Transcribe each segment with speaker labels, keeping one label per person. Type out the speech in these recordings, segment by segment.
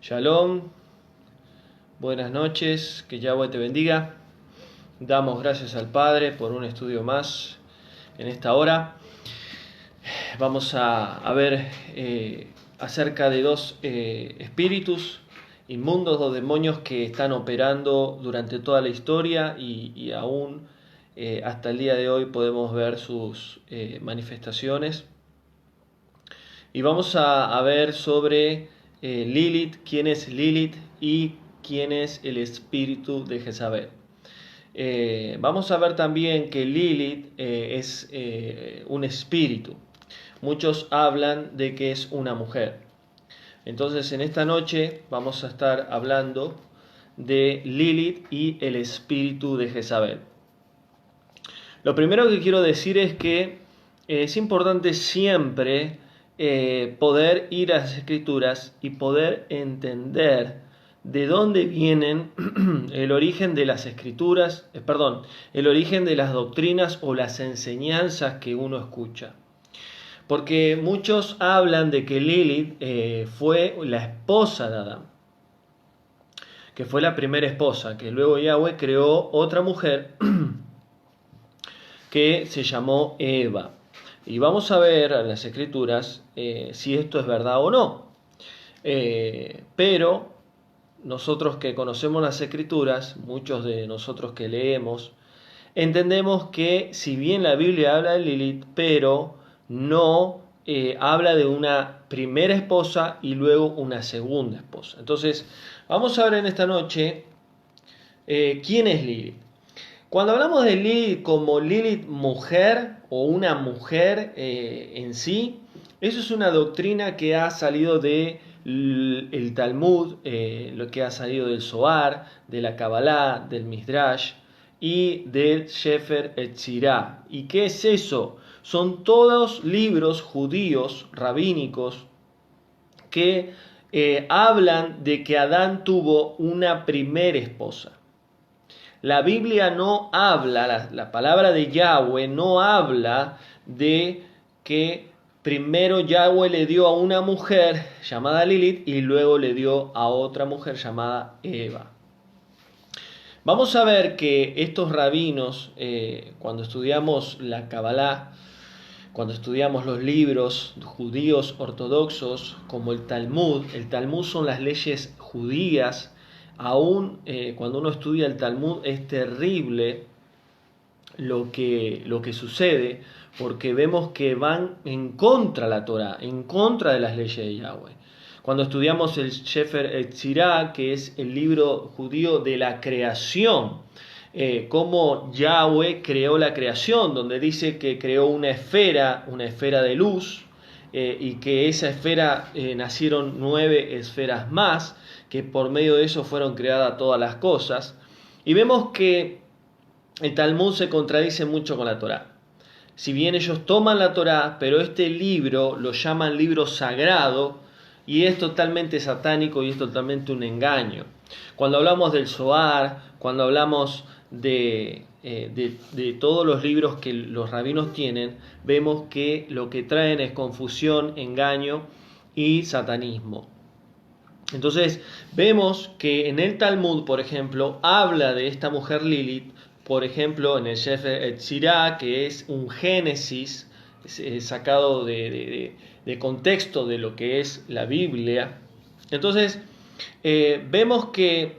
Speaker 1: Shalom, buenas noches, que Yahweh te bendiga. Damos gracias al Padre por un estudio más en esta hora. Vamos a ver acerca de dos espíritus inmundos, dos demonios que están operando durante toda la historia y aún hasta el día de hoy podemos ver sus manifestaciones. Y vamos a ver sobre Lilith, quién es Lilith y quién es el espíritu de Jezabel. Vamos a ver también que Lilith es un espíritu. Muchos hablan de que es una mujer. Entonces en esta noche vamos a estar hablando de Lilith y el espíritu de Jezabel. Lo primero que quiero decir es que es importante siempre poder ir a las Escrituras y poder entender de dónde vienen el origen de las Escrituras, el origen de las doctrinas o las enseñanzas que uno escucha. Porque muchos hablan de que Lilith fue la esposa de Adán, que fue la primera esposa, que luego Yahweh creó otra mujer que se llamó Eva. Y vamos a ver en las Escrituras si esto es verdad o no. Pero nosotros que conocemos las Escrituras, muchos de nosotros que leemos, entendemos que si bien la Biblia habla de Lilith, pero no habla de una primera esposa y luego una segunda esposa. Entonces, vamos a ver en esta noche quién es Lilith. Cuando hablamos de Lilith como Lilith mujer o una mujer en sí, eso es una doctrina que ha salido del Talmud, lo que ha salido del Zohar, de la Kabbalah, del Midrash y del Sefer Yetzirah. ¿Y qué es eso? Son todos libros judíos, rabínicos, que hablan de que Adán tuvo una primera esposa. La Biblia no habla, la palabra de Yahweh no habla de que primero Yahweh le dio a una mujer llamada Lilith y luego le dio a otra mujer llamada Eva. Vamos a ver que estos rabinos, cuando estudiamos la Kabbalah, cuando estudiamos los libros judíos ortodoxos como el Talmud son las leyes judías. Aún cuando uno estudia el Talmud es terrible lo que sucede, porque vemos que van en contra de la Torá, en contra de las leyes de Yahweh. Cuando estudiamos el Sefer Yetzirah, que es el libro judío de la creación, cómo Yahweh creó la creación, donde dice que creó una esfera de luz, y que esa esfera nacieron 9 esferas más, que por medio de eso fueron creadas todas las cosas. Y vemos que el Talmud se contradice mucho con la Torá. Si bien ellos toman la Torá, pero este libro lo llaman libro sagrado y es totalmente satánico y es totalmente un engaño. Cuando hablamos del Zohar, cuando hablamos de todos los libros que los rabinos tienen, vemos que lo que traen es confusión, engaño y satanismo. Entonces vemos que en el Talmud, por ejemplo, habla de esta mujer Lilith, por ejemplo en el Sefer Yetzirah, que es un génesis sacado de contexto de lo que es la Biblia. Entonces vemos que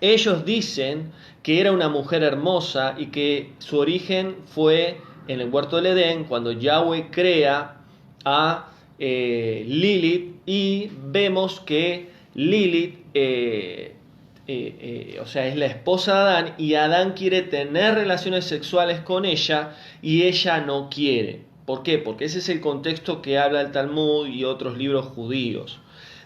Speaker 1: ellos dicen que era una mujer hermosa y que su origen fue en el huerto del Edén, cuando Yahweh crea a Lilith, y vemos que Lilith o sea, es la esposa de Adán, y Adán quiere tener relaciones sexuales con ella y ella no quiere. ¿Por qué? Porque ese es el contexto que habla el Talmud y otros libros judíos.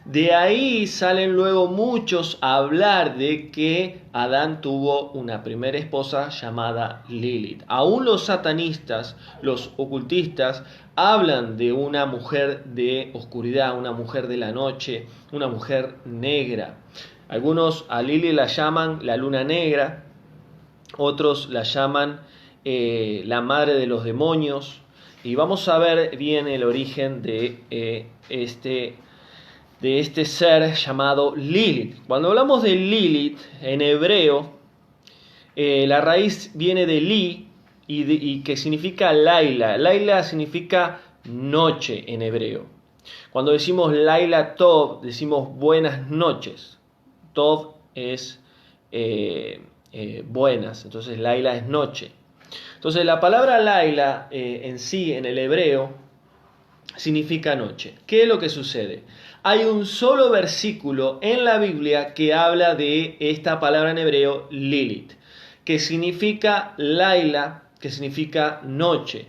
Speaker 1: De ahí salen luego muchos a hablar de que Adán tuvo una primera esposa llamada Lilith. Aún los satanistas, los ocultistas, hablan de una mujer de oscuridad, una mujer de la noche, una mujer negra. Algunos a Lilith la llaman la luna negra, otros la llaman la madre de los demonios. Y vamos a ver bien el origen de de este ser llamado Lilith. Cuando hablamos de Lilith en hebreo, la raíz viene de Li y que significa Laila. Laila significa noche en hebreo. Cuando decimos Laila Tov, decimos buenas noches. Tov es buenas, entonces Laila es noche. Entonces la palabra Laila en sí, en el hebreo, significa noche. ¿Qué es lo que sucede? Hay un solo versículo en la Biblia que habla de esta palabra en hebreo, Lilith, que significa Laila, que significa noche.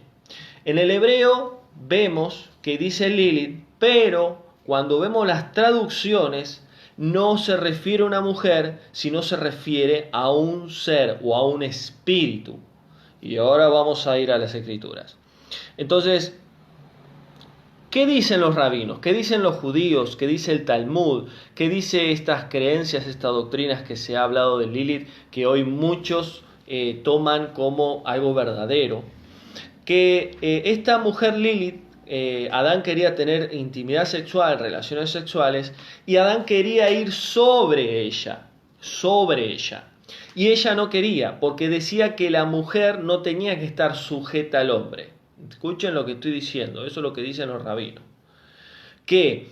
Speaker 1: En el hebreo vemos que dice Lilith, pero cuando vemos las traducciones no se refiere a una mujer, sino se refiere a un ser o a un espíritu. Y ahora vamos a ir a las Escrituras. Entonces, ¿qué dicen los rabinos? ¿Qué dicen los judíos? ¿Qué dice el Talmud? ¿Qué dice estas creencias, estas doctrinas que se ha hablado de Lilith, que hoy muchos toman como algo verdadero? Que esta mujer Lilith, Adán quería tener intimidad sexual, relaciones sexuales, y Adán quería ir sobre ella. Y ella no quería, porque decía que la mujer no tenía que estar sujeta al hombre. Escuchen lo que estoy diciendo, eso es lo que dicen los rabinos. Que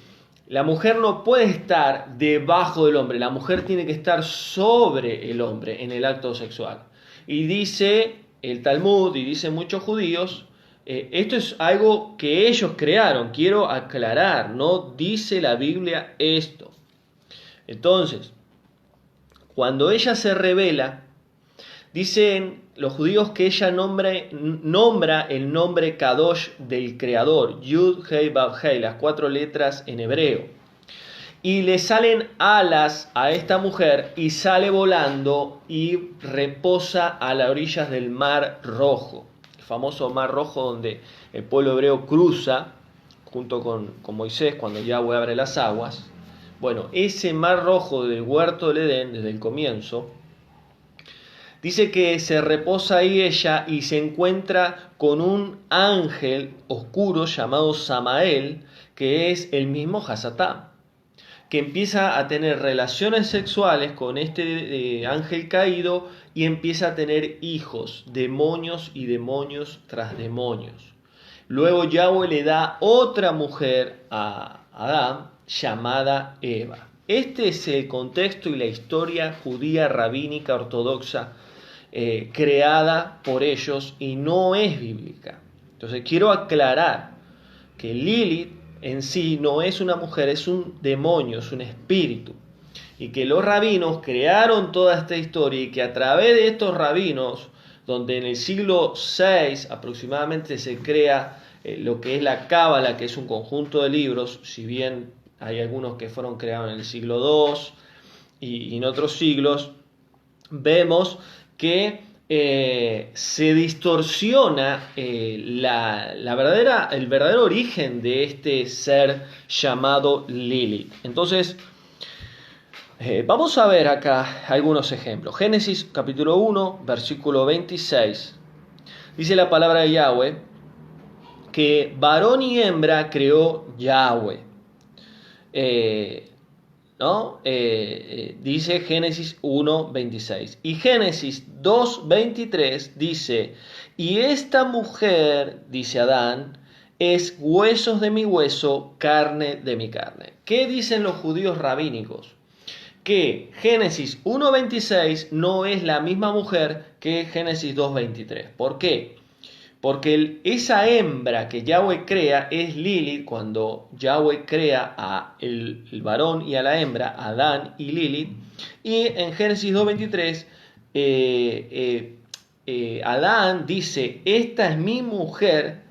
Speaker 1: la mujer no puede estar debajo del hombre, la mujer tiene que estar sobre el hombre en el acto sexual. Y dice el Talmud, y dicen muchos judíos, esto es algo que ellos crearon, quiero aclarar, no dice la Biblia esto. Entonces, cuando ella se revela, dicen los judíos que ella nombra el nombre Kadosh del Creador, Yud, Hei, Vav, Hei, las 4 letras en hebreo. Y le salen alas a esta mujer y sale volando y reposa a las orillas del Mar Rojo. El famoso Mar Rojo donde el pueblo hebreo cruza junto con Moisés cuando Yahweh abre las aguas. Bueno, ese Mar Rojo del huerto del Edén, desde el comienzo, dice que se reposa ahí ella y se encuentra con un ángel oscuro llamado Samael, que es el mismo Hasatá, que empieza a tener relaciones sexuales con este ángel caído y empieza a tener hijos, demonios y demonios tras demonios. Luego Yahweh le da otra mujer a Adán llamada Eva. Este es el contexto y la historia judía rabínica ortodoxa creada por ellos y no es bíblica. Entonces quiero aclarar que Lilith en sí no es una mujer, es un demonio, es un espíritu. Y que los rabinos crearon toda esta historia y que a través de estos rabinos, donde en el siglo VI aproximadamente se crea lo que es la Cábala, que es un conjunto de libros, si bien hay algunos que fueron creados en el siglo II y en otros siglos, vemos que se distorsiona el verdadero origen de este ser llamado Lilith. Entonces, vamos a ver acá algunos ejemplos. Génesis capítulo 1, versículo 26. Dice la palabra de Yahweh que varón y hembra creó Yahweh. Dice Génesis 1:26 y Génesis 2:23 dice: y esta mujer, dice Adán, es huesos de mi hueso, carne de mi carne. ¿Qué dicen los judíos rabínicos? Que Génesis 1:26 no es la misma mujer que Génesis 2:23. ¿Por qué? Porque esa hembra que Yahweh crea es Lilith, cuando Yahweh crea a el varón y a la hembra, Adán y Lilith. Y en Génesis 2:23, Adán dice: esta es mi mujer,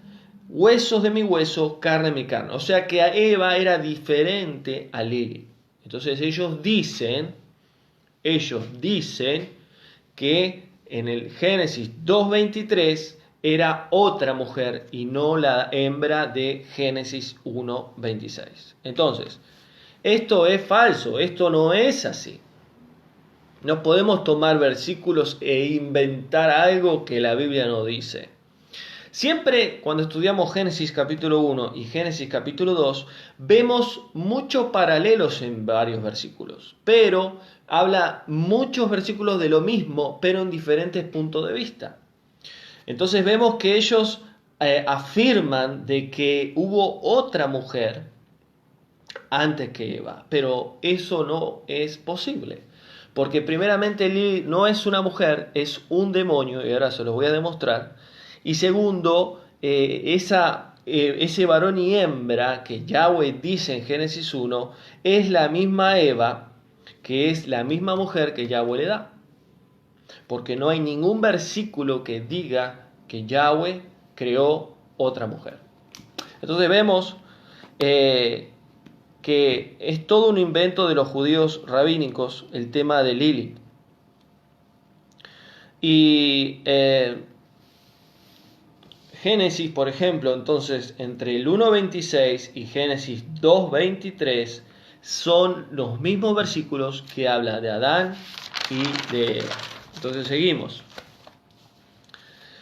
Speaker 1: huesos de mi hueso, carne de mi carne. O sea que a Eva era diferente a Lilith. Entonces ellos dicen que en el Génesis 2:23 era otra mujer y no la hembra de Génesis 1:26. Entonces, esto es falso, esto no es así. No podemos tomar versículos e inventar algo que la Biblia no dice. Siempre cuando estudiamos Génesis capítulo 1 y Génesis capítulo 2, vemos muchos paralelos en varios versículos, pero habla muchos versículos de lo mismo, pero en diferentes puntos de vista. Entonces vemos que ellos afirman de que hubo otra mujer antes que Eva, pero eso no es posible. Porque primeramente Lilith no es una mujer, es un demonio, y ahora se los voy a demostrar. Y segundo, ese varón y hembra que Yahweh dice en Génesis 1, es la misma Eva, que es la misma mujer que Yahweh le da. Porque no hay ningún versículo que diga que Yahweh creó otra mujer. Entonces vemos que es todo un invento de los judíos rabínicos el tema de Lilith. Y Génesis, por ejemplo, entonces, entre el 1.26 y Génesis 2.23 son los mismos versículos que habla de Adán y de Eva. Entonces seguimos.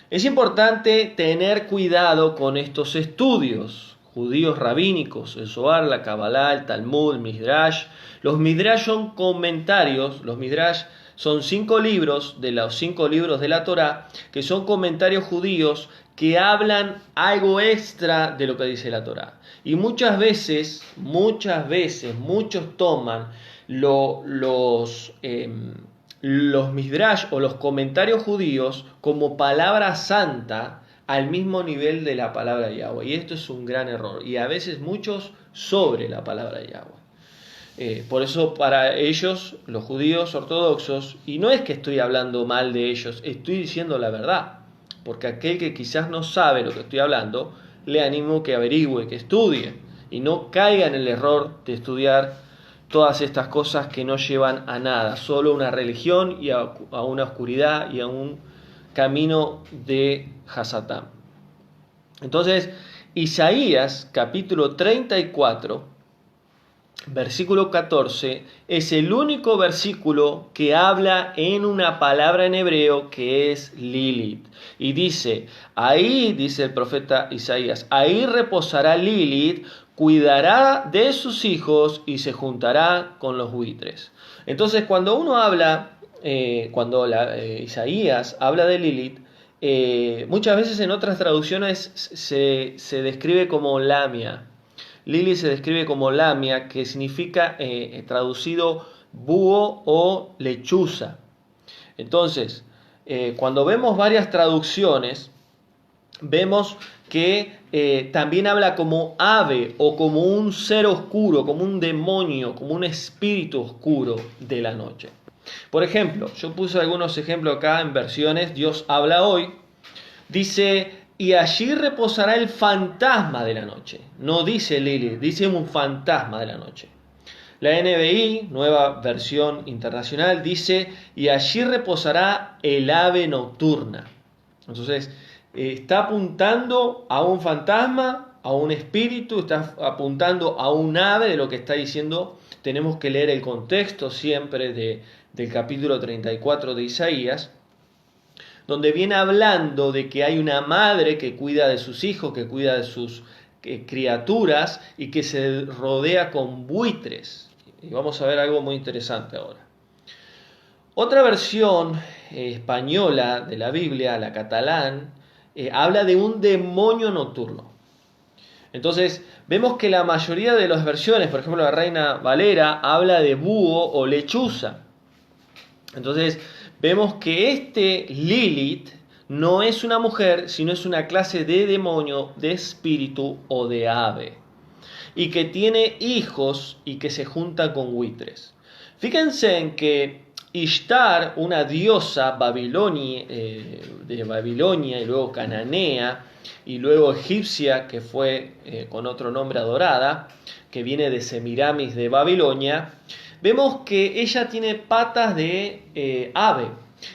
Speaker 1: Es importante tener cuidado con estos estudios judíos rabínicos, el Zohar, la Kabbalah, el Talmud, el Midrash. Los Midrash son comentarios, los Midrash son 5 libros de los 5 libros de la Torá, que son comentarios judíos que hablan algo extra de lo que dice la Torá. Y muchas veces, muchos toman los Midrash o los comentarios judíos como palabra santa al mismo nivel de la palabra de Yahweh. Y esto es un gran error. Y a veces muchos sobre la palabra de Yahweh. Por eso para ellos, los judíos ortodoxos, y no es que estoy hablando mal de ellos, estoy diciendo la verdad. Porque aquel que quizás no sabe lo que estoy hablando, le animo que averigüe, que estudie. Y no caiga en el error de estudiar todas estas cosas que no llevan a nada. Solo una religión y a una oscuridad y a un camino de Hasatán. Entonces, Isaías capítulo 34, versículo 14, es el único versículo que habla en una palabra en hebreo que es Lilith. Y dice, ahí, dice el profeta Isaías, ahí reposará Lilith, cuidará de sus hijos y se juntará con los buitres. Entonces, cuando uno habla, Isaías habla de Lilith, muchas veces en otras traducciones se describe como Lamia. Lilith se describe como Lamia, que significa traducido búho o lechuza. Entonces, cuando vemos varias traducciones, vemos que también habla como ave o como un ser oscuro, como un demonio, como un espíritu oscuro de la noche. Por ejemplo, yo puse algunos ejemplos acá en versiones. Dios habla hoy. Dice, y allí reposará el fantasma de la noche. No dice Lilith, dice un fantasma de la noche. La NBI, nueva versión internacional, dice, y allí reposará el ave nocturna. Entonces, está apuntando a un fantasma, a un espíritu, está apuntando a un ave de lo que está diciendo. Tenemos que leer el contexto siempre del capítulo 34 de Isaías, donde viene hablando de que hay una madre que cuida de sus hijos, que cuida de sus criaturas y que se rodea con buitres. Y vamos a ver algo muy interesante ahora. Otra versión española de la Biblia, la catalán, habla de un demonio nocturno. Entonces, vemos que la mayoría de las versiones, por ejemplo la Reina Valera, habla de búho o lechuza. Entonces, vemos que este Lilith no es una mujer, sino es una clase de demonio, de espíritu o de ave. Y que tiene hijos y que se junta con buitres. Fíjense en que Ishtar, una diosa de Babilonia y luego cananea y luego egipcia, que fue con otro nombre adorada, que viene de Semiramis de Babilonia, vemos que ella tiene patas de ave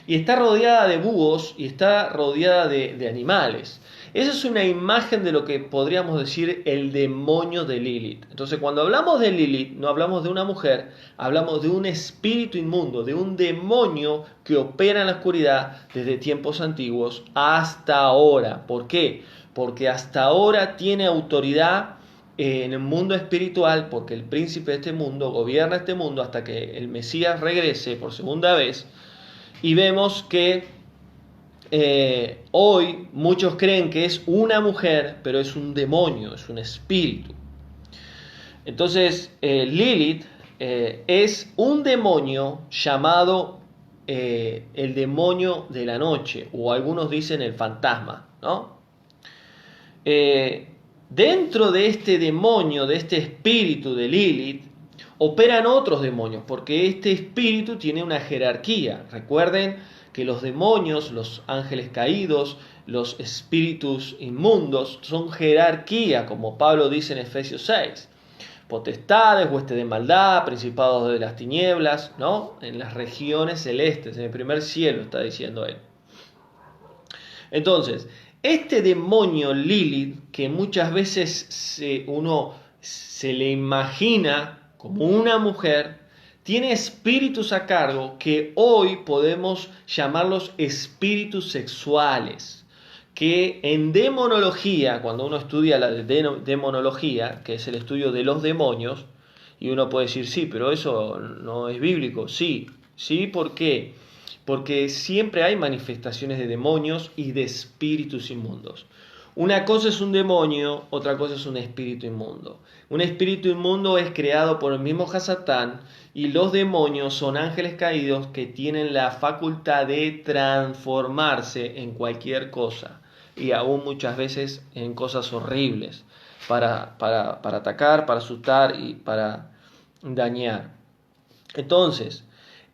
Speaker 1: y está rodeada de búhos y está rodeada de animales. Esa es una imagen de lo que podríamos decir el demonio de Lilith. Entonces, cuando hablamos de Lilith, no hablamos de una mujer, hablamos de un espíritu inmundo, de un demonio que opera en la oscuridad desde tiempos antiguos hasta ahora. ¿Por qué? Porque hasta ahora tiene autoridad en el mundo espiritual, porque el príncipe de este mundo gobierna este mundo hasta que el Mesías regrese por segunda vez. Y vemos que hoy muchos creen que es una mujer, pero es un demonio, es un espíritu. Entonces, Lilith es un demonio llamado el demonio de la noche, o algunos dicen el fantasma, ¿no? Dentro de este demonio, de este espíritu de Lilith, operan otros demonios, porque este espíritu tiene una jerarquía. Recuerden que los demonios, los ángeles caídos, los espíritus inmundos, son jerarquía, como Pablo dice en Efesios 6. Potestades, huestes de maldad, principados de las tinieblas, ¿no? En las regiones celestes, en el primer cielo, está diciendo él. Entonces, este demonio Lilith, que muchas veces uno se le imagina como una mujer, tiene espíritus a cargo que hoy podemos llamarlos espíritus sexuales, que en demonología, cuando uno estudia la demonología, que es el estudio de los demonios, y uno puede decir, sí, pero eso no es bíblico. Sí, ¿por qué? Porque siempre hay manifestaciones de demonios y de espíritus inmundos. Una cosa es un demonio, otra cosa es un espíritu inmundo. Un espíritu inmundo es creado por el mismo Hasatán, y los demonios son ángeles caídos que tienen la facultad de transformarse en cualquier cosa, y aún muchas veces en cosas horribles, para atacar, para asustar y para dañar. Entonces,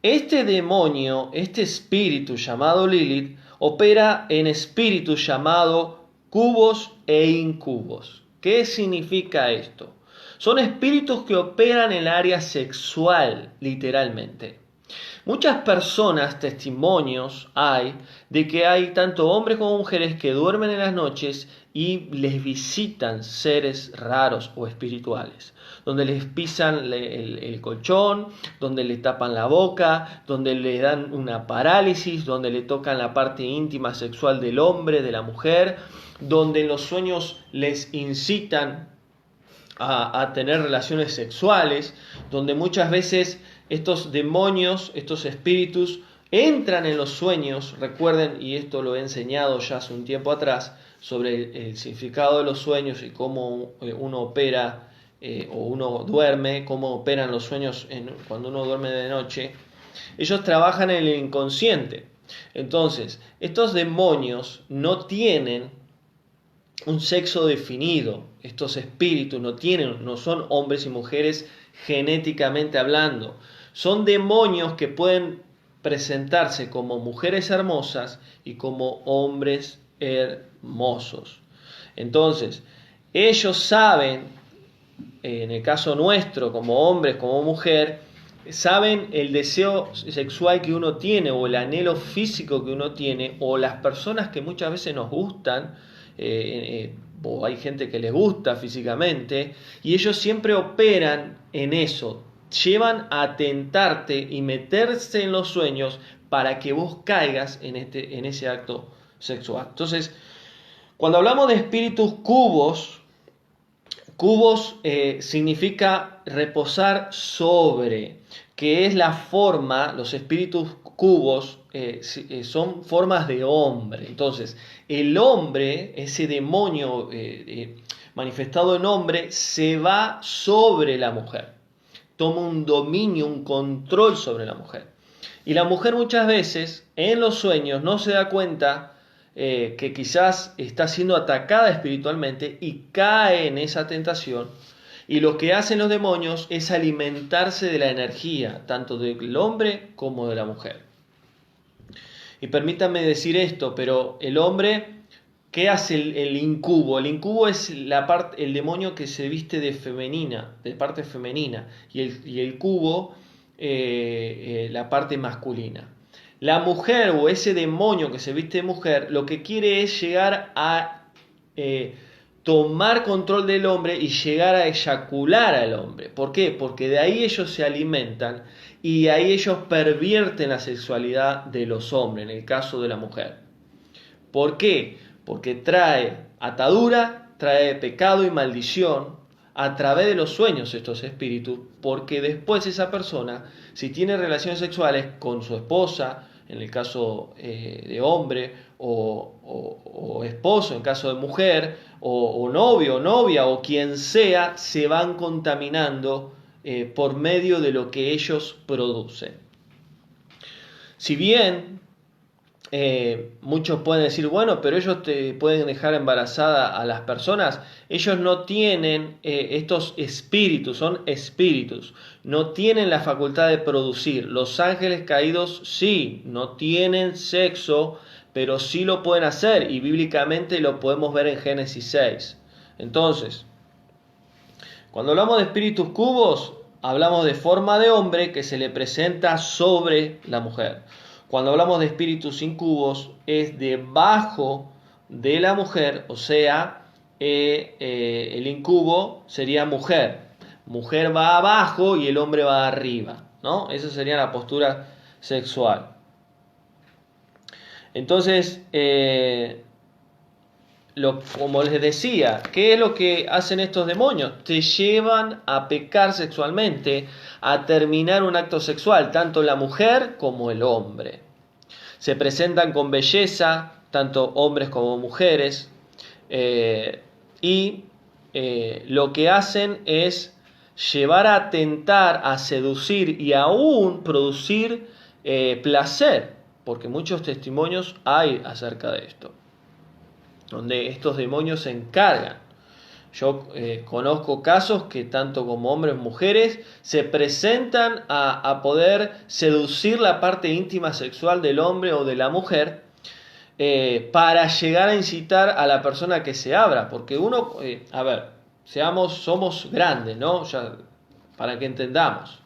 Speaker 1: este demonio, este espíritu llamado Lilith, opera en espíritus llamados cubos e incubos. ¿Qué significa esto? Son espíritus que operan en el área sexual, literalmente. Muchas personas, testimonios hay de que hay tanto hombres como mujeres que duermen en las noches y les visitan seres raros o espirituales, donde les pisan el colchón, donde le tapan la boca, donde le dan una parálisis, donde le tocan la parte íntima sexual del hombre, de la mujer, donde en los sueños les incitan a tener relaciones sexuales, donde muchas veces estos demonios, estos espíritus, entran en los sueños. Recuerden, y esto lo he enseñado ya hace un tiempo atrás, sobre el significado de los sueños y cómo uno opera o uno duerme, cómo operan los sueños cuando uno duerme de noche. Ellos trabajan en el inconsciente. Entonces, estos demonios no tienen un sexo definido. Estos espíritus no son hombres y mujeres genéticamente hablando. Son demonios que pueden presentarse como mujeres hermosas y como hombres hermosos. Entonces, ellos saben, en el caso nuestro, como hombres, como mujer, saben el deseo sexual que uno tiene, o el anhelo físico que uno tiene, o las personas que muchas veces nos gustan, o hay gente que les gusta físicamente, y ellos siempre operan en eso, llevan a tentarte y meterse en los sueños para que vos caigas en ese acto sexual. Entonces, cuando hablamos de espíritus cubos significa reposar sobre, que es la forma. Los espíritus cubos son formas de hombre. Entonces, el hombre, ese demonio manifestado en hombre, se va sobre la mujer. Toma un dominio, un control sobre la mujer. Y la mujer muchas veces, en los sueños, no se da cuenta que quizás está siendo atacada espiritualmente y cae en esa tentación. Y lo que hacen los demonios es alimentarse de la energía, tanto del hombre como de la mujer. Y permítanme decir esto, pero el hombre, ¿qué hace el incubo? El incubo es el demonio que se viste de parte femenina, y el cubo, la parte masculina. La mujer, o ese demonio que se viste de mujer, lo que quiere es llegar a tomar control del hombre y llegar a eyacular al hombre. ¿Por qué? Porque de ahí ellos se alimentan y de ahí ellos pervierten la sexualidad de los hombres, en el caso de la mujer. ¿Por qué? Porque trae atadura, trae pecado y maldición a través de los sueños estos espíritus, porque después esa persona, si tiene relaciones sexuales con su esposa, en el caso de hombre, o esposo en caso de mujer, o novio o novia, o quien sea, se van contaminando por medio de lo que ellos producen. Si bien muchos pueden decir, bueno, pero ellos te pueden dejar embarazada a las personas. Ellos no tienen estos espíritus, son espíritus, no tienen la facultad de producir. Los ángeles caídos sí, no tienen sexo, pero sí lo pueden hacer, y bíblicamente lo podemos ver en Génesis 6. Entonces, cuando hablamos de espíritus cubos, hablamos de forma de hombre que se le presenta sobre la mujer. Cuando hablamos de espíritus incubos, es debajo de la mujer, o sea, el incubo sería mujer. Mujer va abajo y el hombre va arriba, ¿no? Esa sería la postura sexual. Entonces, como les decía, ¿qué es lo que hacen estos demonios? Te llevan a pecar sexualmente, a terminar un acto sexual, tanto la mujer como el hombre. Se presentan con belleza, tanto hombres como mujeres, y lo que hacen es llevar a tentar, a seducir y aún producir placer, porque muchos testimonios hay acerca de esto, donde estos demonios se encargan. Yo conozco casos que tanto como hombres como mujeres se presentan a poder seducir la parte íntima sexual del hombre o de la mujer para llegar a incitar a la persona que se abra. Porque uno, somos grandes, ¿no? Ya, para que entendamos.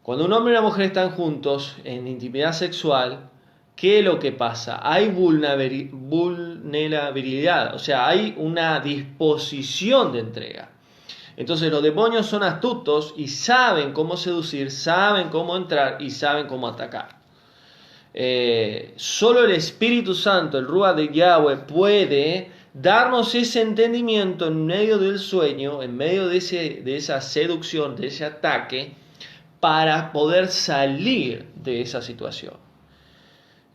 Speaker 1: Cuando un hombre y una mujer están juntos en intimidad sexual, ¿qué es lo que pasa? Hay vulnerabilidad, o sea, hay una disposición de entrega. Entonces los demonios son astutos y saben cómo seducir, saben cómo entrar y saben cómo atacar. Solo el Espíritu Santo, el Ruach de Yahweh, puede darnos ese entendimiento en medio del sueño, en medio de esa seducción, de ese ataque, para poder salir de esa situación.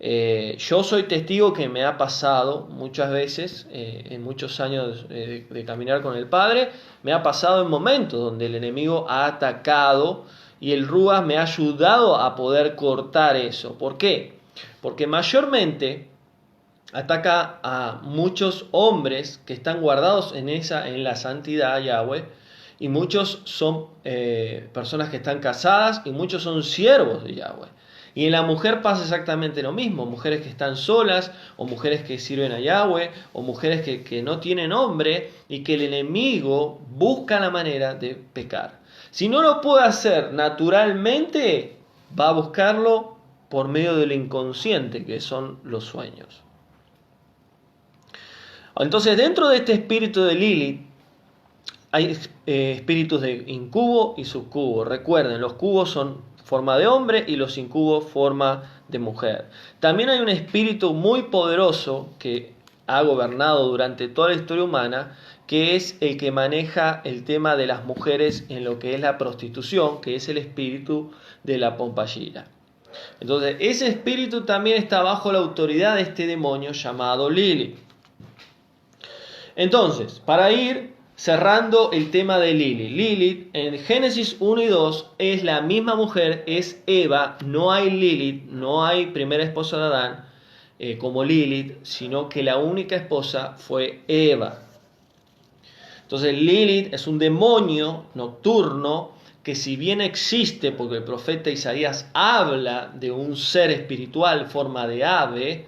Speaker 1: Yo soy testigo que me ha pasado muchas veces, en muchos años de caminar con el Padre, me ha pasado en momentos donde el enemigo ha atacado y el Ruach me ha ayudado a poder cortar eso. ¿Por qué? Porque mayormente ataca a muchos hombres que están guardados en la santidad Yahweh, y muchos son personas que están casadas y muchos son siervos de Yahweh. Y en la mujer pasa exactamente lo mismo, mujeres que están solas, o mujeres que sirven a Yahweh, o mujeres que no tienen hombre, y que el enemigo busca la manera de pecar. Si no lo puede hacer naturalmente, va a buscarlo por medio del inconsciente, que son los sueños. Entonces, dentro de este espíritu de Lilith, hay espíritus de incubo y subcubo. Recuerden, los cubos son forma de hombre y los incubos forma de mujer. También hay un espíritu muy poderoso que ha gobernado durante toda la historia humana, que es el que maneja el tema de las mujeres en lo que es la prostitución, que es el espíritu de la Pompayira. Entonces, ese espíritu también está bajo la autoridad de este demonio llamado Lilith. Entonces, para ir cerrando el tema de Lilith. Lilith en Génesis 1 y 2 es la misma mujer, es Eva, no hay Lilith, no hay primera esposa de Adán como Lilith, sino que la única esposa fue Eva. Entonces Lilith es un demonio nocturno que, si bien existe, porque el profeta Isaías habla de un ser espiritual, forma de ave,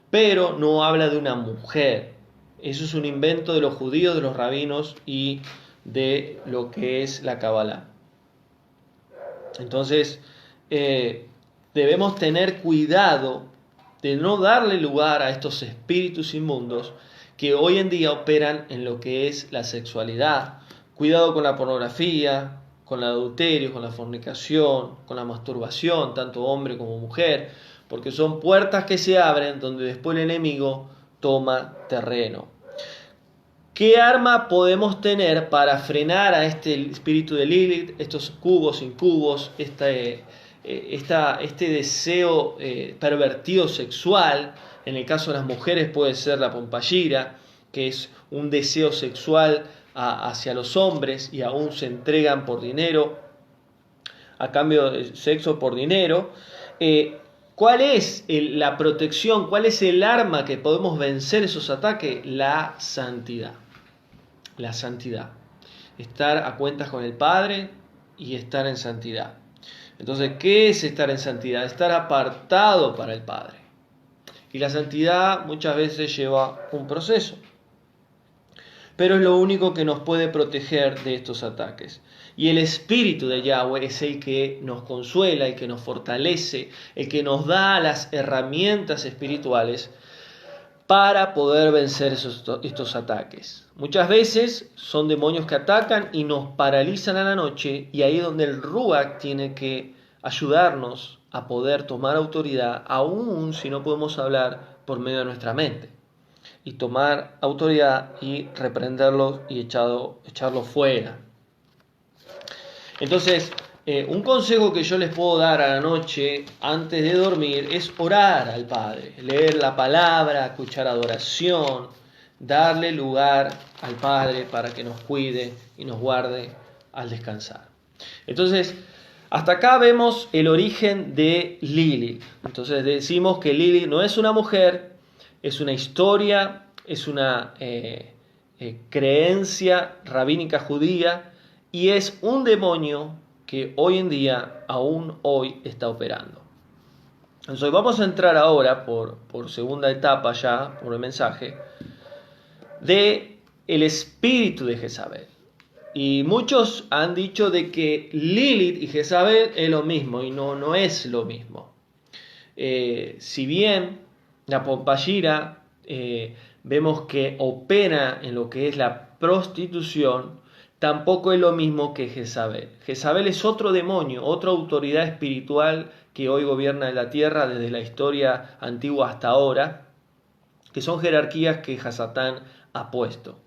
Speaker 1: pero no habla de una mujer. Eso es un invento de los judíos, de los rabinos y de lo que es la Kabbalah. Entonces, debemos tener cuidado de no darle lugar a estos espíritus inmundos que hoy en día operan en lo que es la sexualidad. Cuidado con la pornografía, con el adulterio, con la fornicación, con la masturbación, tanto hombre como mujer, porque son puertas que se abren donde después el enemigo toma terreno. ¿Qué arma podemos tener para frenar a este espíritu de Lilith, estos cubos, incubos, este deseo pervertido sexual? En el caso de las mujeres puede ser la pompallira, que es un deseo sexual hacia los hombres y aún se entregan por dinero, a cambio de sexo por dinero. ¿Cuál es la protección? ¿Cuál es el arma que podemos vencer esos ataques? La santidad. La santidad. Estar a cuentas con el Padre y estar en santidad. Entonces, ¿qué es estar en santidad? Estar apartado para el Padre. Y la santidad muchas veces lleva un proceso. Pero es lo único que nos puede proteger de estos ataques. Y el Espíritu de Yahweh es el que nos consuela, el que nos fortalece, el que nos da las herramientas espirituales para poder vencer estos ataques. Muchas veces son demonios que atacan y nos paralizan a la noche, y ahí es donde el Ruach tiene que ayudarnos a poder tomar autoridad, aún si no podemos hablar por medio de nuestra mente. Y tomar autoridad y reprenderlos y echarlos fuera. Entonces, un consejo que yo les puedo dar a la noche antes de dormir es orar al Padre, leer la palabra, escuchar adoración, darle lugar al Padre para que nos cuide y nos guarde al descansar. Entonces, hasta acá vemos el origen de Lilith. Entonces decimos que Lilith no es una mujer, es una historia, es una creencia rabínica judía y es un demonio que hoy en día, aún hoy, está operando. Entonces vamos a entrar ahora por segunda etapa ya, por el mensaje, de el espíritu de Jezabel. Y muchos han dicho de que Lilith y Jezabel es lo mismo, y no es lo mismo. Si bien la pompallira vemos que opera en lo que es la prostitución, tampoco es lo mismo que Jezabel. Jezabel es otro demonio, otra autoridad espiritual que hoy gobierna en la tierra desde la historia antigua hasta ahora, que son jerarquías que Hasatán ha puesto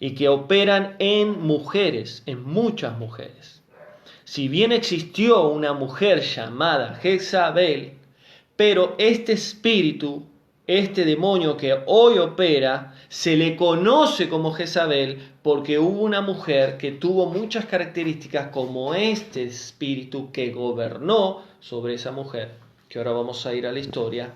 Speaker 1: y que operan en mujeres, en muchas mujeres. Si bien existió una mujer llamada Jezabel, pero este espíritu, este demonio que hoy opera, se le conoce como Jezabel porque hubo una mujer que tuvo muchas características como este espíritu que gobernó sobre esa mujer, que ahora vamos a ir a la historia,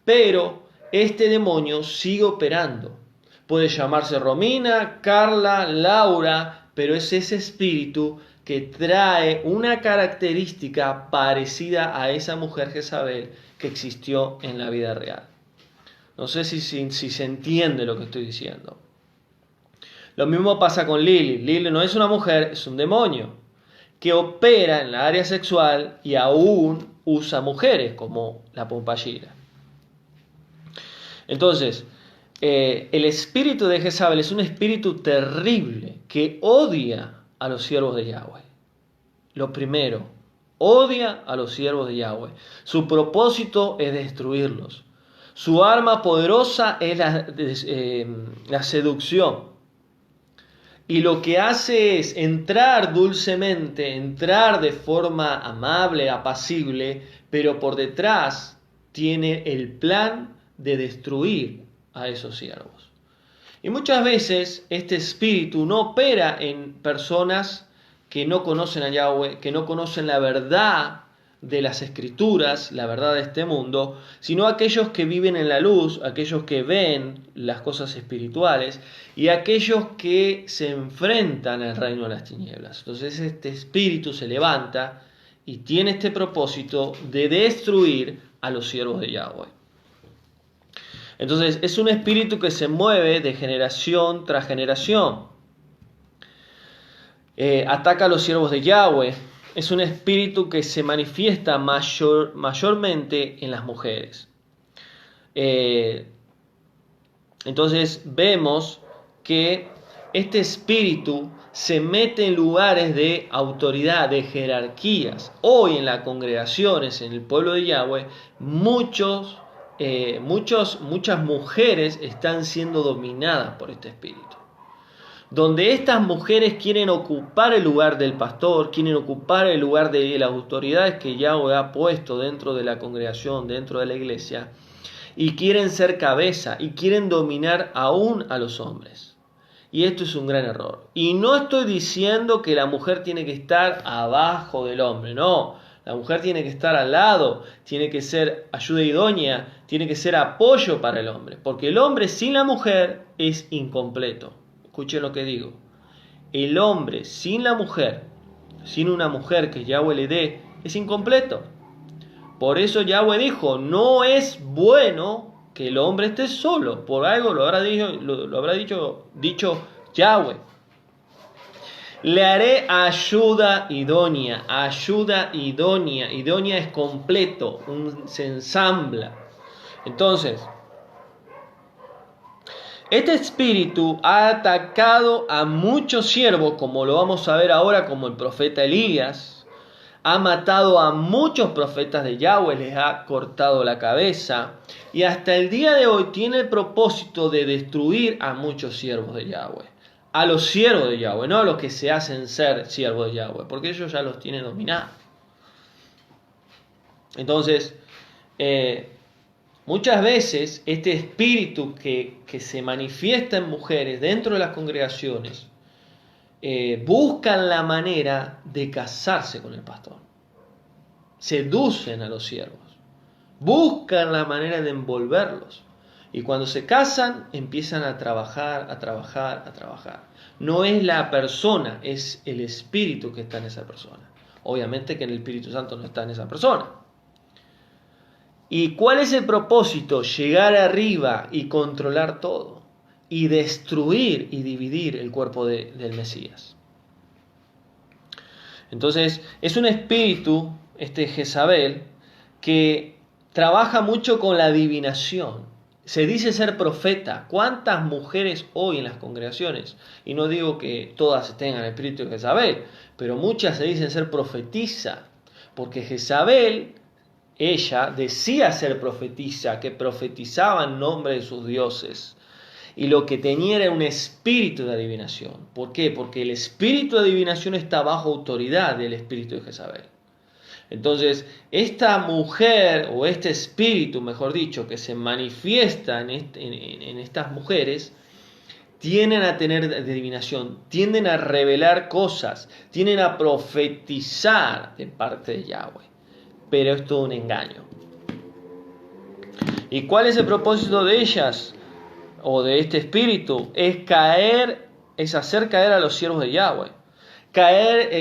Speaker 1: pero este demonio sigue operando. Puede llamarse Romina, Carla, Laura, pero es ese espíritu que trae una característica parecida a esa mujer Jezabel que existió en la vida real. No sé si se entiende lo que estoy diciendo. Lo mismo pasa con Lilith. Lilith no es una mujer, es un demonio que opera en la área sexual y aún usa mujeres como la pompallira. Entonces, el espíritu de Jezabel es un espíritu terrible que odia a los siervos de Yahweh. Lo primero, odia a los siervos de Yahweh. Su propósito es destruirlos. Su arma poderosa es la seducción. Y lo que hace es entrar dulcemente, entrar de forma amable, apacible, pero por detrás tiene el plan de destruir a esos siervos. Y muchas veces este espíritu no opera en personas que no conocen a Yahweh, que no conocen la verdad de las escrituras, la verdad de este mundo, sino aquellos que viven en la luz, aquellos que ven las cosas espirituales y aquellos que se enfrentan al reino de las tinieblas. Entonces este espíritu se levanta y tiene este propósito de destruir a los siervos de Yahweh. Entonces es un espíritu que se mueve de generación tras generación. Ataca a los siervos de Yahweh. Es un espíritu que se manifiesta mayormente en las mujeres. Entonces vemos que este espíritu se mete en lugares de autoridad, de jerarquías. Hoy en las congregaciones, en el pueblo de Yahweh, muchas mujeres están siendo dominadas por este espíritu. Donde estas mujeres quieren ocupar el lugar del pastor, quieren ocupar el lugar de las autoridades que Yahweh ha puesto dentro de la congregación, dentro de la iglesia, y quieren ser cabeza y quieren dominar aún a los hombres. Y esto es un gran error. Y no estoy diciendo que la mujer tiene que estar abajo del hombre, no. La mujer tiene que estar al lado, tiene que ser ayuda idónea, tiene que ser apoyo para el hombre. Porque el hombre sin la mujer es incompleto. Escuchen lo que digo. El hombre sin la mujer, sin una mujer que Yahweh le dé, es incompleto. Por eso Yahweh dijo, no es bueno que el hombre esté solo. Por algo lo habrá dicho Yahweh. Le haré ayuda idónea. Ayuda idónea. Idónea es completo. Se ensambla. Entonces, este espíritu ha atacado a muchos siervos, como lo vamos a ver ahora, como el profeta Elías. Ha matado a muchos profetas de Yahweh, les ha cortado la cabeza. Y hasta el día de hoy tiene el propósito de destruir a muchos siervos de Yahweh. A los siervos de Yahweh, no a los que se hacen ser siervos de Yahweh, porque ellos ya los tienen dominados. Entonces, muchas veces este espíritu que se manifiesta en mujeres dentro de las congregaciones buscan la manera de casarse con el pastor. Seducen a los siervos. Buscan la manera de envolverlos. Y cuando se casan empiezan a trabajar. No es la persona, es el espíritu que está en esa persona. Obviamente que el Espíritu Santo no está en esa persona. ¿Y cuál es el propósito? Llegar arriba y controlar todo. Y destruir y dividir el cuerpo del Mesías. Entonces, es un espíritu, este Jezabel, que trabaja mucho con la adivinación. Se dice ser profeta. ¿Cuántas mujeres hoy en las congregaciones? Y no digo que todas tengan el espíritu de Jezabel, pero muchas se dicen ser profetisa. Porque Jezabel, ella decía ser profetisa, que profetizaba en nombre de sus dioses. Y lo que tenía era un espíritu de adivinación. ¿Por qué? Porque el espíritu de adivinación está bajo autoridad del espíritu de Jezabel. Entonces, esta mujer, o este espíritu, mejor dicho, que se manifiesta en estas mujeres, tienden a tener adivinación, tienden a revelar cosas, tienden a profetizar de parte de Yahweh. Pero es todo un engaño. ¿Y cuál es el propósito de ellas? O de este espíritu, es hacer caer a los siervos de Yahweh.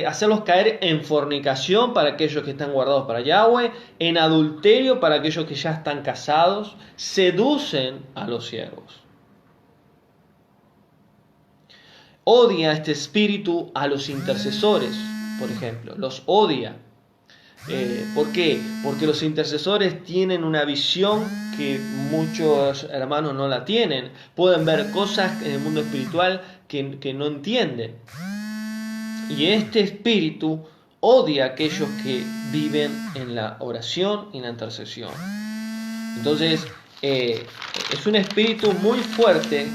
Speaker 1: Hacerlos caer en fornicación para aquellos que están guardados para Yahweh, en adulterio para aquellos que ya están casados, seducen a los siervos. Odia este espíritu a los intercesores, por ejemplo, los odia. ¿Por qué? Porque los intercesores tienen una visión que muchos hermanos no la tienen. Pueden ver cosas en el mundo espiritual que no entienden. Y este espíritu odia a aquellos que viven en la oración y en la intercesión. Entonces, es un espíritu muy fuerte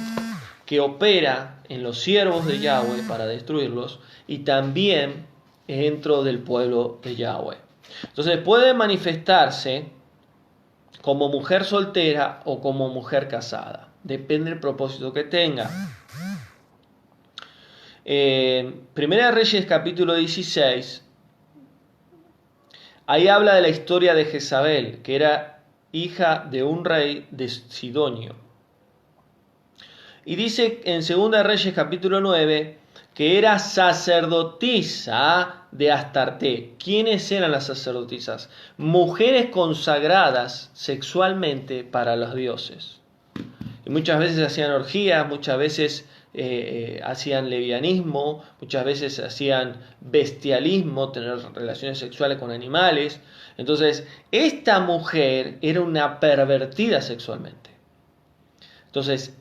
Speaker 1: que opera en los siervos de Yahweh para destruirlos y también dentro del pueblo de Yahweh. Entonces puede manifestarse como mujer soltera o como mujer casada. Depende del propósito que tenga. Primera de Reyes capítulo 16. Ahí habla de la historia de Jezabel, que era hija de un rey de Sidonio. Y dice en Segunda de Reyes capítulo 9 que era sacerdotisa de Astarte. ¿Quiénes eran las sacerdotisas? Mujeres consagradas sexualmente para los dioses. Y muchas veces hacían orgías, muchas veces hacían levianismo, muchas veces hacían bestialismo, tener relaciones sexuales con animales. Entonces, esta mujer era una pervertida sexualmente. Entonces,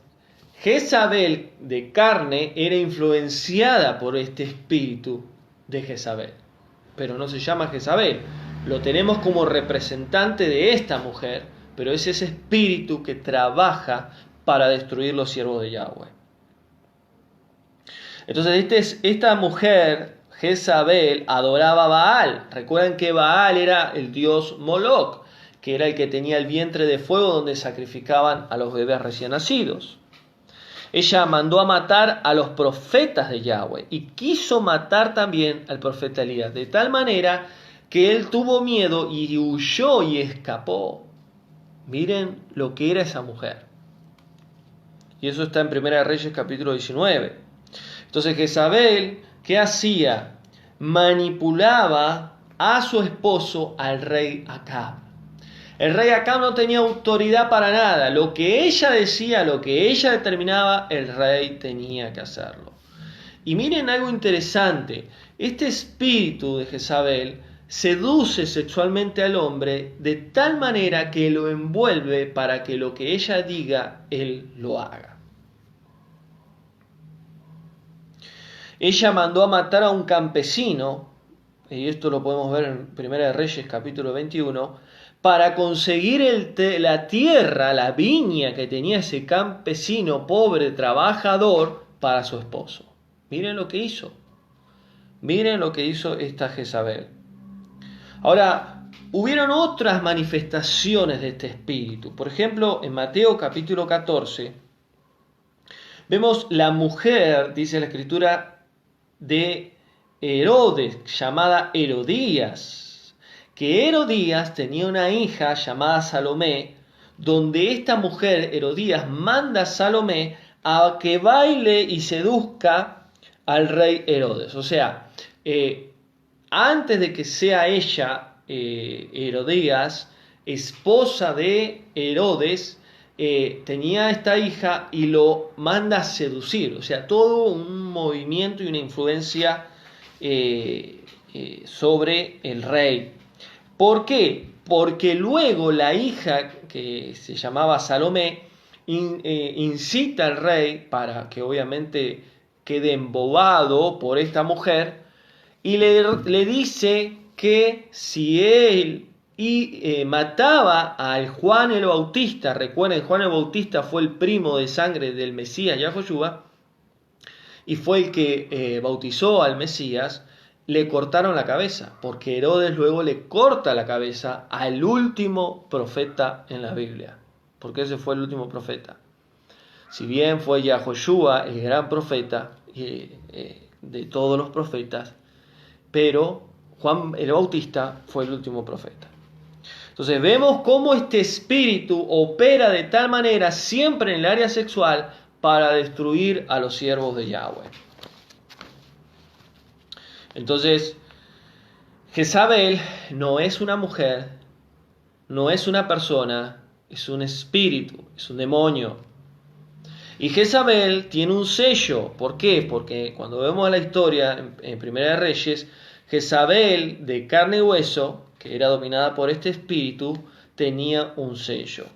Speaker 1: Jezabel de carne era influenciada por este espíritu de Jezabel, pero no se llama Jezabel. Lo tenemos como representante de esta mujer, pero es ese espíritu que trabaja para destruir los siervos de Yahweh. Entonces esta mujer, Jezabel, adoraba a Baal. Recuerden que Baal era el dios Moloch, que era el que tenía el vientre de fuego donde sacrificaban a los bebés recién nacidos. Ella mandó a matar a los profetas de Yahweh y quiso matar también al profeta Elías, de tal manera que él tuvo miedo y huyó y escapó. Miren lo que era esa mujer. Y eso está en 1 Reyes capítulo 19. Entonces Jezabel, ¿qué hacía? Manipulaba a su esposo, al rey Acab. El rey Acab no tenía autoridad para nada. Lo que ella decía, lo que ella determinaba, el rey tenía que hacerlo. Y miren algo interesante. Este espíritu de Jezabel seduce sexualmente al hombre de tal manera que lo envuelve para que lo que ella diga, él lo haga. Ella mandó a matar a un campesino, y esto lo podemos ver en 1 Reyes capítulo 21, para conseguir la tierra, la viña que tenía ese campesino pobre, trabajador, para su esposo. Miren lo que hizo. Miren lo que hizo esta Jezabel. Ahora, hubieron otras manifestaciones de este espíritu. Por ejemplo, en Mateo capítulo 14, vemos la mujer, dice la escritura, de Herodes, llamada Herodías, que Herodías tenía una hija llamada Salomé, donde esta mujer, Herodías, manda a Salomé a que baile y seduzca al rey Herodes. O sea, antes de que sea ella, Herodías, esposa de Herodes, tenía esta hija y lo manda a seducir. O sea, todo un movimiento y una influencia sobre el rey. ¿Por qué? Porque luego la hija, que se llamaba Salomé, incita al rey para que obviamente quede embobado por esta mujer y le dice que si él mataba al Juan el Bautista, recuerden, Juan el Bautista fue el primo de sangre del Mesías Yahoshua y fue el que bautizó al Mesías, le cortaron la cabeza, porque Herodes luego le corta la cabeza al último profeta en la Biblia, porque ese fue el último profeta. Si bien fue Yahoshua el gran profeta de todos los profetas, pero Juan el Bautista fue el último profeta. Entonces vemos cómo este espíritu opera de tal manera siempre en el área sexual para destruir a los siervos de Yahweh. Entonces, Jezabel no es una mujer, no es una persona, es un espíritu, es un demonio. Y Jezabel tiene un sello. ¿Por qué? Porque cuando vemos la historia en Primera de Reyes, Jezabel de carne y hueso, que era dominada por este espíritu, tenía un sello.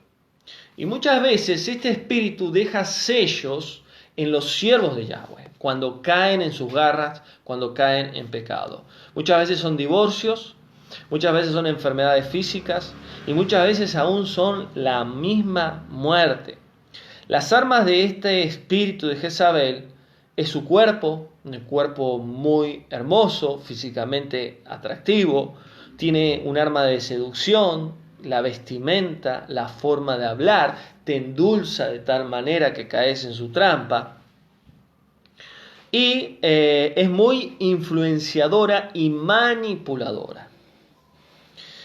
Speaker 1: Y muchas veces este espíritu deja sellos en los siervos de Yahweh, cuando caen en sus garras, cuando caen en pecado. Muchas veces son divorcios, muchas veces son enfermedades físicas y muchas veces aún son la misma muerte. Las armas de este espíritu de Jezabel es su cuerpo, un cuerpo muy hermoso, físicamente atractivo, tiene un arma de seducción, la vestimenta, la forma de hablar, te endulza de tal manera que caes en su trampa. Y es muy influenciadora y manipuladora.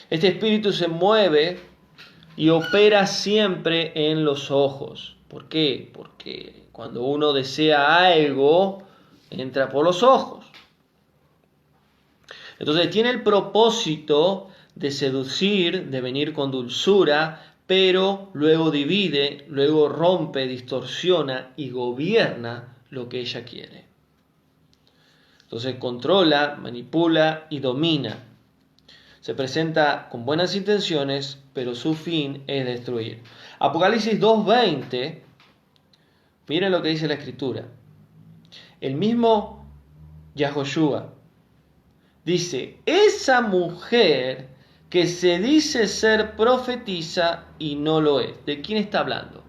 Speaker 1: Este espíritu se mueve y opera siempre en los ojos. ¿Por qué? Porque cuando uno desea algo, entra por los ojos. Entonces tiene el propósito de seducir, de venir con dulzura, pero luego divide, luego rompe, distorsiona y gobierna lo que ella quiere. Entonces controla, manipula y domina. Se presenta con buenas intenciones, pero su fin es destruir. Apocalipsis 2:20 Miren lo que dice la Escritura. El mismo Yahoshua dice, esa mujer que se dice ser profetisa y no lo es. ¿De quién está hablando?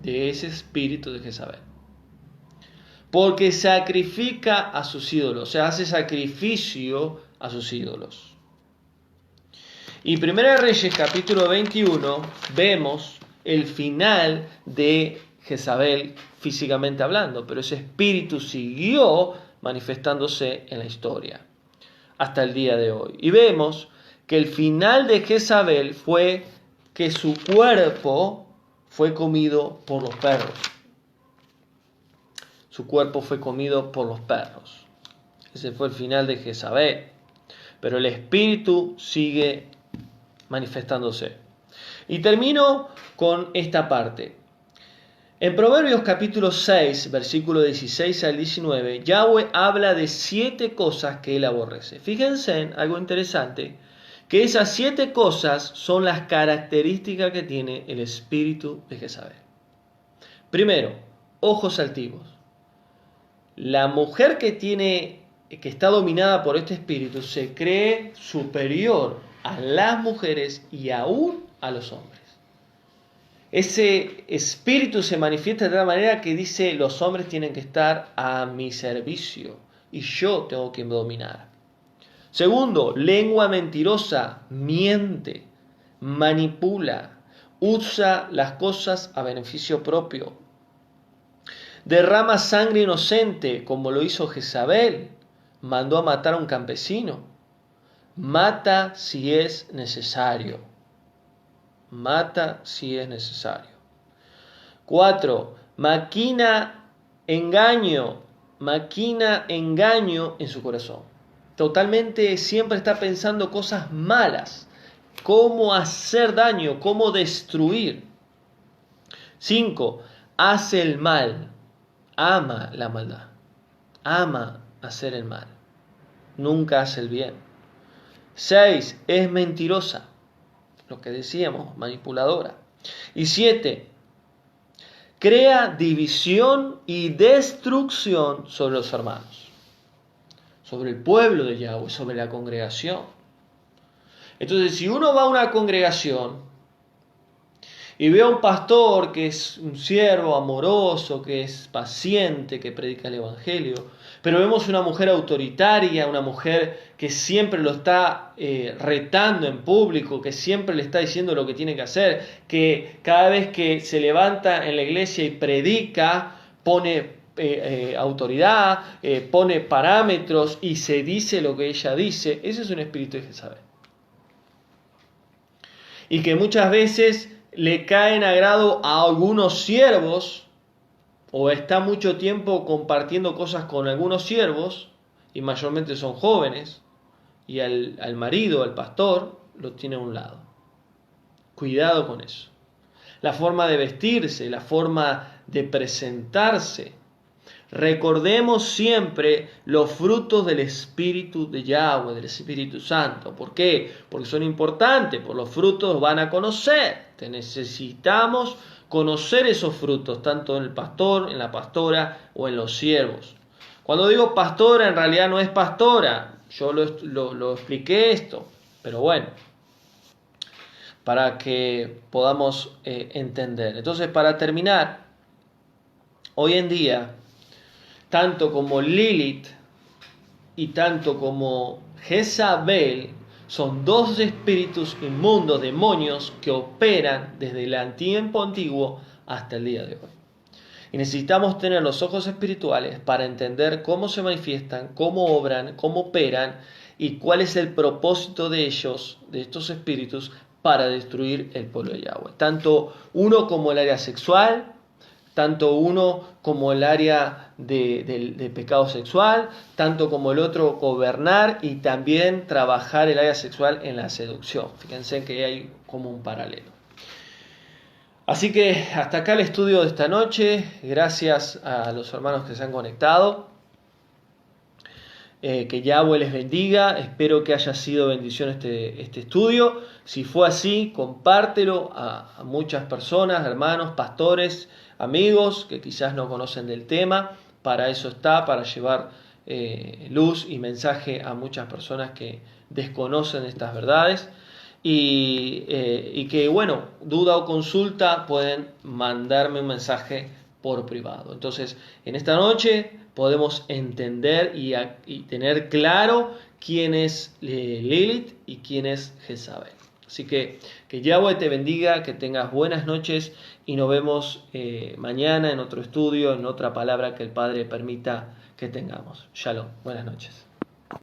Speaker 1: De ese espíritu de Jezabel. Porque sacrifica a sus ídolos, o sea, hace sacrificio a sus ídolos. Y 1 Reyes capítulo 21 vemos el final de Jezabel físicamente hablando, pero ese espíritu siguió manifestándose en la historia hasta el día de hoy. Y vemos que el final de Jezabel fue que su cuerpo fue comido por los perros. Su cuerpo fue comido por los perros. Ese fue el final de Jezabel. Pero el espíritu sigue manifestándose. Y termino con esta parte. En Proverbios capítulo 6, versículo 16 al 19, Yahweh habla de 7 cosas que él aborrece. Fíjense en algo interesante, que esas 7 cosas son las características que tiene el espíritu de Jezabel. Primero, ojos altivos. La mujer que está dominada por este espíritu se cree superior a las mujeres y aún a los hombres. Ese espíritu se manifiesta de tal manera que dice, los hombres tienen que estar a mi servicio y yo tengo que dominar. Segundo, lengua mentirosa, miente, manipula, usa las cosas a beneficio propio. Derrama sangre inocente, como lo hizo Jezabel, mandó a matar a un campesino. Mata si es necesario. Mata si es necesario. 4. Maquina engaño en su corazón. Totalmente siempre está pensando cosas malas, cómo hacer daño, cómo destruir. 5. Hace el mal, ama la maldad, ama hacer el mal, nunca hace el bien. 6. Es mentirosa, lo que decíamos, manipuladora. Y 7. Crea división y destrucción sobre los hermanos, sobre el pueblo de Yahweh, sobre la congregación. Entonces, si uno va a una congregación y ve a un pastor que es un siervo amoroso, que es paciente, que predica el evangelio, pero vemos una mujer autoritaria, una mujer que siempre lo está retando en público, que siempre le está diciendo lo que tiene que hacer, que cada vez que se levanta en la iglesia y predica, pone autoridad, pone parámetros y se dice lo que ella dice, ese es un espíritu de Jezabel. Y que muchas veces le cae en agrado a algunos siervos, o está mucho tiempo compartiendo cosas con algunos siervos, y mayormente son jóvenes, y al marido, al pastor, lo tiene a un lado. Cuidado con eso. La forma de vestirse, la forma de presentarse. Recordemos siempre los frutos del Espíritu de Yahweh, del Espíritu Santo. ¿Por qué? Porque son importantes, por los frutos van a conocer. Necesitamos conocer esos frutos, tanto en el pastor, en la pastora o en los siervos. Cuando digo pastora, en realidad no es pastora. Yo lo expliqué esto, pero bueno, para que podamos entender. Entonces, para terminar, hoy en día, tanto como Lilith y tanto como Jezabel son 2 espíritus inmundos, demonios, que operan desde el tiempo antiguo hasta el día de hoy. Y necesitamos tener los ojos espirituales para entender cómo se manifiestan, cómo obran, cómo operan y cuál es el propósito de ellos, de estos espíritus, para destruir el pueblo de Yahweh. Tanto uno como el área sexual, tanto uno como el área de pecado sexual, tanto como el otro gobernar y también trabajar el área sexual en la seducción. Fíjense que hay como un paralelo. Así que hasta acá el estudio de esta noche. Gracias a los hermanos que se han conectado. Que Yahweh les bendiga. Espero que haya sido bendición este estudio. Si fue así, compártelo a muchas personas, hermanos, pastores, amigos que quizás no conocen del tema. Para eso está, para llevar luz y mensaje a muchas personas que desconocen estas verdades. Y que, bueno, duda o consulta pueden mandarme un mensaje por privado. Entonces, en esta noche podemos entender y tener claro quién es Lilith y quién es Jezabel. Así que Yahweh te bendiga, que tengas buenas noches y nos vemos mañana en otro estudio, en otra palabra que el Padre permita que tengamos. Shalom, buenas noches.